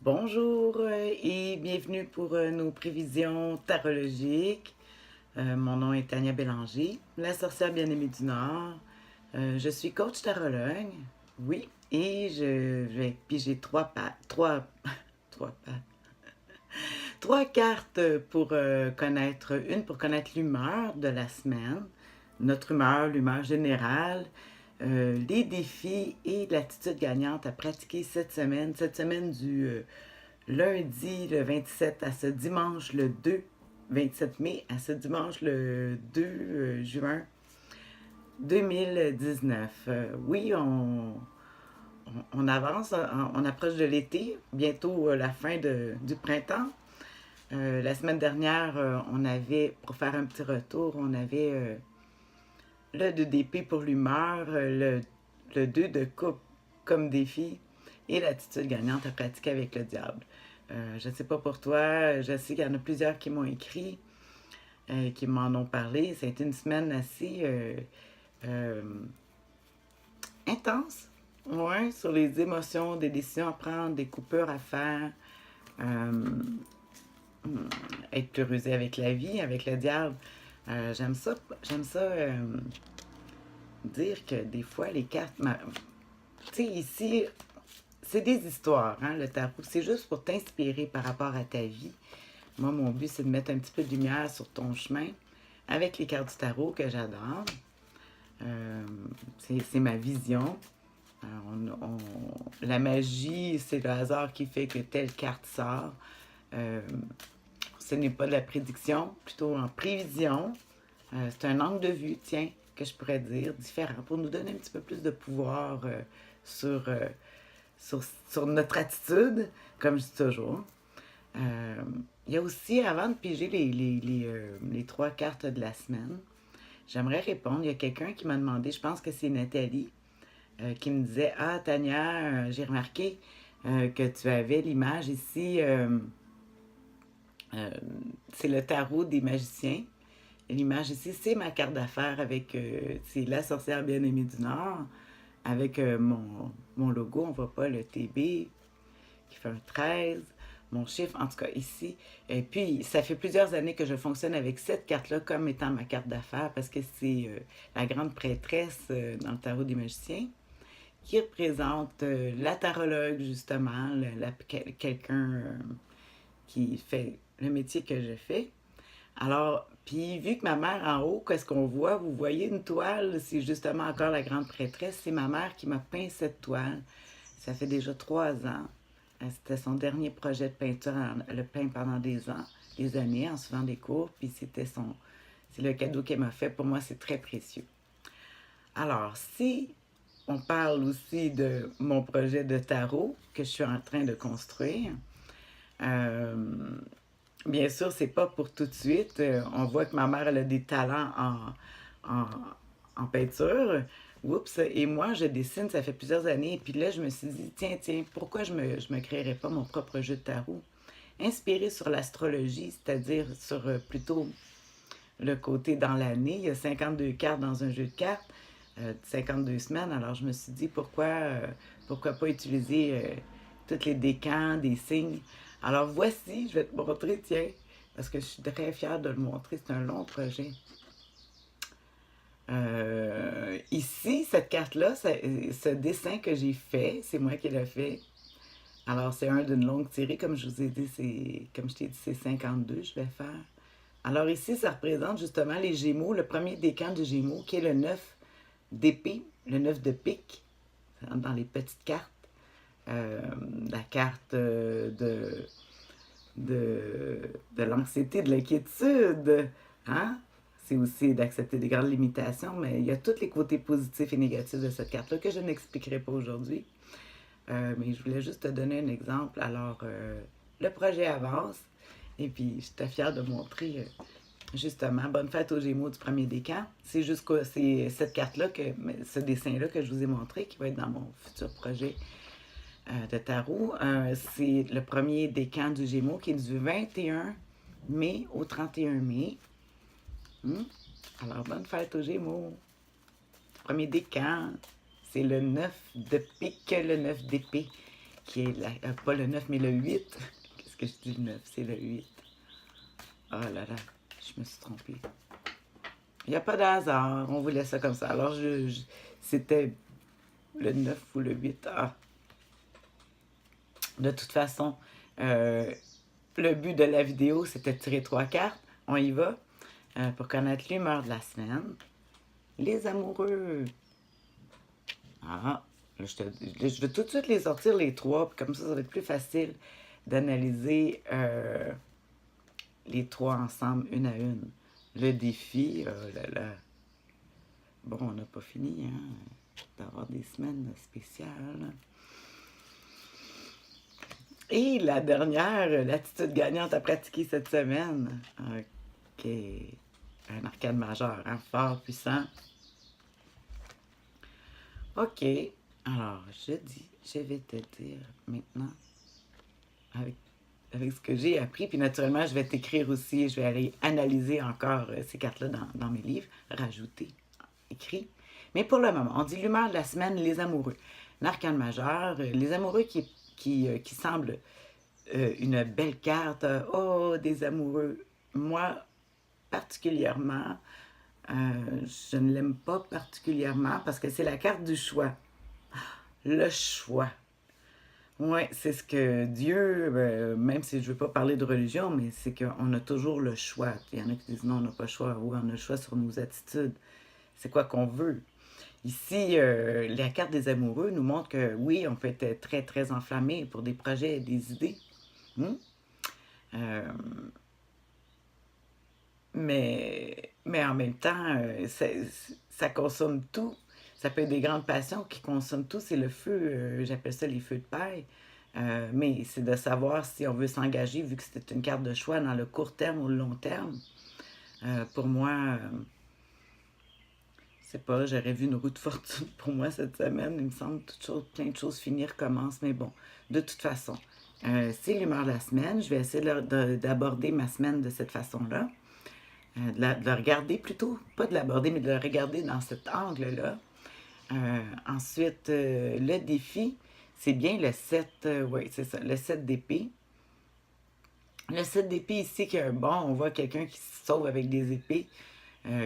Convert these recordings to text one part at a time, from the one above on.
Bonjour et bienvenue pour nos prévisions tarologiques. Mon nom est Tania Bélanger, la sorcière bien-aimée du Nord. Je suis coach tarologue, oui, et je vais piger trois cartes pour connaître, une pour connaître l'humeur de la semaine, notre humeur, l'humeur générale, les défis et l'attitude gagnante à pratiquer cette semaine du lundi le 27 à ce dimanche le 27 mai à ce dimanche le 2 juin 2019. Oui, on avance, on approche de l'été, bientôt la fin du printemps. La semaine dernière, on avait, pour faire un petit retour, on avait le 2 d'épée pour l'humeur, le 2 de coupe comme défi et l'attitude gagnante à pratiquer avec le diable. Je ne sais pas pour toi, je sais qu'il y en a plusieurs qui m'ont écrit, qui m'en ont parlé. Ça a été une semaine assez euh, intense, ouais, sur les émotions, des décisions à prendre, des coupures à faire, euh, être curieux avec la vie, avec le diable. J'aime ça dire que des fois les cartes, tu sais, ici, c'est des histoires, hein, le tarot. C'est juste pour t'inspirer par rapport à ta vie. Moi, mon but, c'est de mettre un petit peu de lumière sur ton chemin avec les cartes du tarot que j'adore. Euh, c'est ma vision. La magie, c'est le hasard qui fait que telle carte sort. Euh, Ce n'est pas de la prédiction, plutôt en prévision. C'est un angle de vue, tiens, que je pourrais dire, différent, pour nous donner un petit peu plus de pouvoir sur, euh, sur notre attitude, comme je dis toujours. Euh, il y a aussi, avant de piger les trois cartes de la semaine, j'aimerais répondre. Il y a quelqu'un qui m'a demandé, je pense que c'est Nathalie, qui me disait: Ah, Tania, j'ai remarqué que tu avais l'image ici, euh, c'est le tarot des magiciens. L'image ici, c'est ma carte d'affaires avec, c'est la sorcière bien-aimée du Nord, avec mon logo, on voit pas le TB qui fait un 13, mon chiffre, en tout cas ici. Et puis, ça fait plusieurs années que je fonctionne avec cette carte-là comme étant ma carte d'affaires parce que c'est la grande prêtresse dans le tarot des magiciens qui représente la tarologue, justement, quelqu'un qui fait le métier que je fais. Alors, puis vu que ma mère en haut, qu'est-ce qu'on voit? Vous voyez une toile, c'est justement encore la grande prêtresse. C'est ma mère qui m'a peint cette toile. Ça fait déjà 3 ans. C'était son dernier projet de peinture. Elle l'a peint pendant des ans, des années, en suivant des cours. Puis c'est le cadeau qu'elle m'a fait. Pour moi, c'est très précieux. Alors, si on parle aussi de mon projet de tarot que je suis en train de construire, euh, bien sûr, c'est pas pour tout de suite. On voit que ma mère, elle a des talents en, en peinture. Oups, et moi, je dessine, ça fait plusieurs années. Et puis là, je me suis dit, tiens, pourquoi je me créerais pas mon propre jeu de tarot? Inspiré sur l'astrologie, c'est-à-dire sur plutôt le côté dans l'année. Il y a 52 cartes dans un jeu de cartes, 52 semaines. Alors, je me suis dit, pourquoi pas utiliser tous les décans, des signes. Alors, voici, je vais te montrer, tiens, parce que je suis très fière de le montrer. C'est un long projet. Ici, cette carte-là, ce dessin que j'ai fait, c'est moi qui l'ai fait. Alors, c'est un d'une longue tirée, comme je vous ai dit, comme je t'ai dit, c'est 52, je vais faire. Alors ici, ça représente justement les Gémeaux, le premier décan du Gémeaux, qui est le 9 d'épée, le 9 de pique, dans les petites cartes. Euh, la carte de, de l'anxiété, de l'inquiétude. Hein? C'est aussi d'accepter des grandes limitations, mais il y a tous les côtés positifs et négatifs de cette carte-là que je n'expliquerai pas aujourd'hui. Mais je voulais juste te donner un exemple. Alors, le projet avance et puis j'étais fière de montrer justement bonne fête aux Gémeaux du premier décan. C'est cette carte-là, ce dessin-là que je vous ai montré qui va être dans mon futur projet de tarot. C'est le premier décan du Gémeaux qui est du 21 mai au 31 mai. Hmm? Alors, bonne fête aux Gémeaux. Premier décan, c'est le 9 de pique, le 9 d'épée. qui est pas le 9, mais le 8. Qu'est-ce que je dis le 9? C'est le 8. Oh là là, je me suis trompée. Il n'y a pas de hasard, on voulait ça comme ça. Alors, c'était le 9 ou le 8. Ah. De toute façon, le but de la vidéo, c'était de tirer 3 cartes. On y va. Pour connaître l'humeur de la semaine. Les amoureux. Ah, là, je vais tout de suite les sortir, les 3. Puis comme ça va être plus facile d'analyser les 3 ensemble, une à une. Le défi, oh là là. Bon, on n'a pas fini, hein, d'avoir des semaines spéciales. Et la dernière, l'attitude gagnante à pratiquer cette semaine. OK. Un arcane majeur, hein, fort, puissant. OK. Alors, je vais te dire maintenant, avec ce que j'ai appris, puis naturellement, je vais t'écrire aussi, je vais aller analyser encore ces cartes-là dans mes livres, rajouter, écrit. Mais pour le moment, on dit l'humeur de la semaine, les amoureux. L'arcane majeur, les amoureux qui semblent une belle carte. Oh, des amoureux. Moi, particulièrement, je ne l'aime pas particulièrement parce que c'est la carte du choix. Le choix. Oui, c'est ce que Dieu, même si je ne veux pas parler de religion, mais c'est qu'on a toujours le choix. Il y en a qui disent non, on n'a pas le choix. Oui, on a le choix sur nos attitudes. C'est quoi qu'on veut. Ici, la carte des amoureux nous montre que oui, on peut être très, très enflammé pour des projets et des idées. Mais en même temps, ça consomme tout. Ça peut être des grandes passions qui consomment tout. C'est le feu, j'appelle ça les feux de paille. Mais c'est de savoir si on veut s'engager, vu que c'est une carte de choix dans le court terme ou le long terme. Pour moi, je sais pas, j'aurais vu une roue de fortune pour moi cette semaine. Il me semble plein de choses finir commencent. Mais bon, de toute façon, c'est l'humeur de la semaine. Je vais essayer d'aborder ma semaine de cette façon-là. De le regarder plutôt, pas de l'aborder, mais de le regarder dans cet angle-là. Ensuite, le défi, c'est bien le 7, oui, c'est ça, le 7 d'épée. Le 7 d'épée ici, que, bon, on voit quelqu'un qui se sauve avec des épées,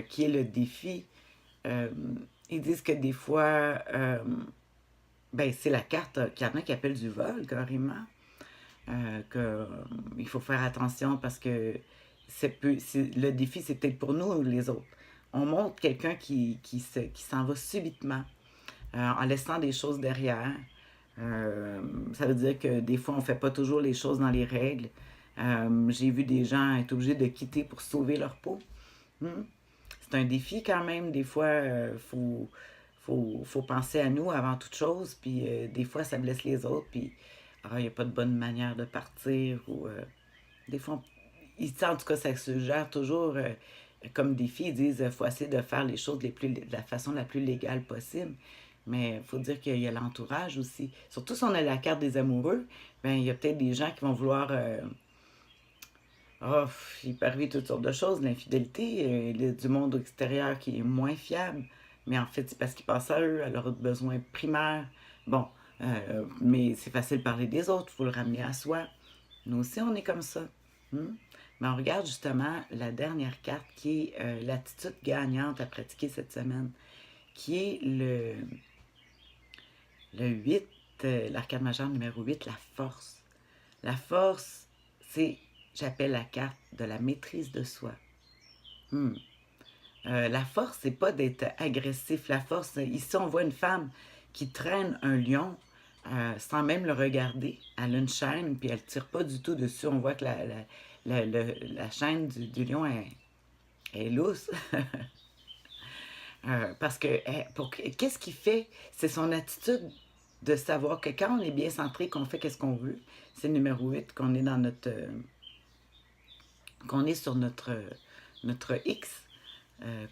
qui est le défi. Ils disent que des fois, ben, c'est la carte qu'il y en a qui appellent du vol, carrément. Il faut faire attention parce que le défi, c'est peut-être pour nous ou les autres. On montre quelqu'un qui s'en va subitement en laissant des choses derrière. Ça veut dire que des fois, on ne fait pas toujours les choses dans les règles. J'ai vu des gens être obligés de quitter pour sauver leur peau. C'est un défi quand même. Des fois, faut penser à nous avant toute chose. Puis des fois, ça blesse les autres. Puis il n'y a pas de bonne manière de partir. Ou des fois, en tout cas, ça se gère toujours comme défi. Ils disent qu'il faut essayer de faire les choses de la façon la plus légale possible. Mais il faut dire qu'il y a l'entourage aussi. Surtout si on a la carte des amoureux, ben, il y a peut-être des gens qui vont vouloir... il peut arriver toutes sortes de choses. L'infidélité, du monde extérieur qui est moins fiable. Mais en fait, c'est parce qu'ils pensent à eux, à leurs besoins primaires. Bon, mais c'est facile de parler des autres, il faut le ramener à soi. Nous aussi, on est comme ça. Mais on regarde justement la dernière carte qui est l'attitude gagnante à pratiquer cette semaine, qui est le 8, l'arcane majeur numéro 8, la force. La force, j'appelle la carte de la maîtrise de soi. La force, c'est pas d'être agressif. La force, ici, on voit une femme qui traîne un lion sans même le regarder. Elle a une chaîne, puis elle tire pas du tout dessus. On voit que la chaîne du lion est lousse. Parce que, qu'est-ce qu'il fait? C'est son attitude de savoir que quand on est bien centré, qu'on fait qu'est-ce qu'on veut, c'est le numéro 8, qu'on est dans qu'on est sur notre X,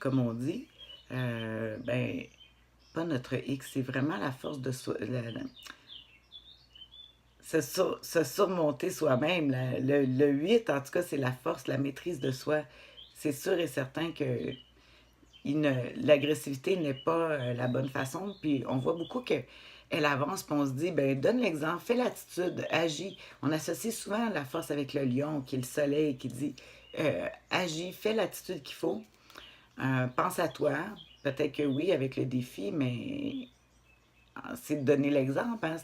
comme on dit. Ben, pas notre X, c'est vraiment la force de soi. Se surmonter soi-même. Le 8, en tout cas, c'est la force, la maîtrise de soi. C'est sûr et certain que l'agressivité n'est pas la bonne façon. Puis on voit beaucoup que elle avance, puis on se dit, ben donne l'exemple, fais l'attitude, agis. On associe souvent la force avec le lion, qui est le soleil, qui dit, agis, fais l'attitude qu'il faut, pense à toi. Peut-être que oui, avec le défi, mais c'est de donner l'exemple. Hein,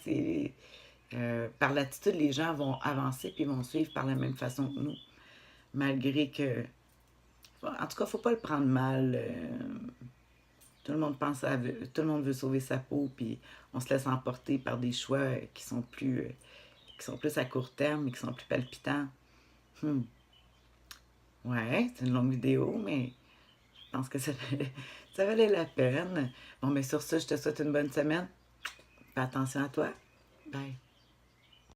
par l'attitude, les gens vont avancer puis vont suivre par la même façon que nous. Malgré que. En tout cas, faut pas le prendre mal. Tout le monde tout le monde veut sauver sa peau, puis on se laisse emporter par des choix qui sont plus à court terme et qui sont plus palpitants. Hmm. Ouais, c'est une longue vidéo, mais je pense que ça valait la peine. Bon, mais sur ça, je te souhaite une bonne semaine. Fais attention à toi. Bye.